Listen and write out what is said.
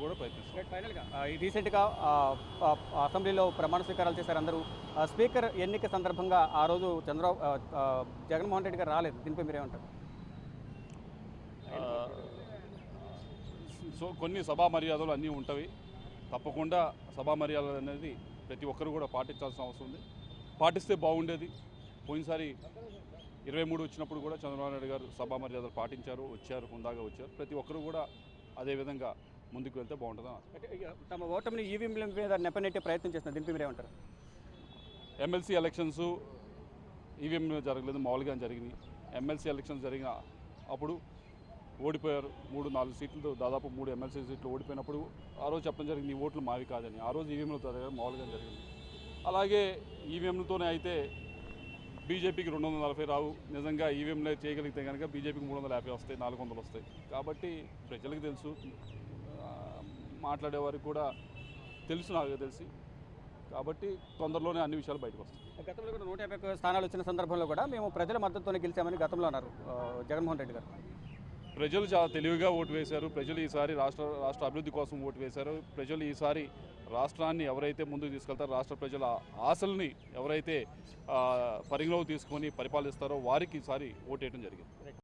కూడా ప్రయత్నిస్తాం. ఫైనల్గా రీసెంట్గా అసెంబ్లీలో ప్రమాణ స్వీకారాలు చేశారు అందరూ. స్పీకర్ ఎన్నిక సందర్భంగా ఆ రోజు జగన్మోహన్ రెడ్డి గారు రాలేదు. దీనిపై మీరేమంటారు? సో కొన్ని సభా మర్యాదలు అన్నీ ఉంటవి. తప్పకుండా సభా మర్యాదలు అనేది ప్రతి ఒక్కరు కూడా పాటించాల్సిన అవసరం ఉంది. పాటిస్తే బాగుండేది. పోయినసారి 23 వచ్చినప్పుడు కూడా చంద్రబాబు నాయుడు గారు సభా మర్యాదలు పాటించారు, వచ్చారు, హుందాగా వచ్చారు. ప్రతి ఒక్కరు కూడా అదేవిధంగా ముందుకు వెళ్తే బాగుంటుందా. అంటే తమ ఓటమిని ఈవీఎంల మీద నెపనెట్టే ప్రయత్నం చేస్తున్నారు. దీనిపై మీరేమంటారు? ఎమ్మెల్సీ ఎలక్షన్స్ ఈవీఎం జరగలేదు, మామూలుగా జరిగినాయి. ఎమ్మెల్సీ ఎలక్షన్స్ జరిగిన అప్పుడు ఓడిపోయారు. 3-4 సీట్లతో దాదాపు 3 ఎమ్మెల్సీ సీట్లు ఓడిపోయినప్పుడు ఆ రోజు చెప్పడం జరిగింది ఈ ఓట్లు మావి కాదని. ఆ రోజు ఈవీఎంలు జరగదు, మామూలుగా జరిగింది. అలాగే ఈవీఎంలతోనే అయితే బీజేపీకి 240 రావు. నిజంగా ఈవీఎంలే చేయగలిగితే కనుక బీజేపీకి 350 వస్తాయి, 400 వస్తాయి. కాబట్టి ప్రజలకు తెలుసు, మాట్లాడేవారికి కూడా తెలుసు, నాకు తెలిసి. కాబట్టి తొందరలోనే అన్ని విషయాలు బయటకు వస్తాయి. గతంలో కూడా 151 స్థానాలు వచ్చిన సందర్భంలో కూడా మేము ప్రజల మద్దతుతోనే గెలిచామని గతంలో అన్నారు జగన్మోహన్ రెడ్డి గారు. ప్రజలు చాలా తెలివిగా ఓటు వేశారు. ప్రజలు ఈసారి రాష్ట్ర అభివృద్ధి కోసం ఓటు వేశారు. ప్రజలు ఈసారి రాష్ట్రాన్ని ఎవరైతే ముందుకు తీసుకెళ్తారో, రాష్ట్ర ప్రజల ఆశల్ని ఎవరైతే పరిగణలోకి తీసుకొని పరిపాలిస్తారో వారికి ఈసారి ఓటు వేయడం జరిగింది.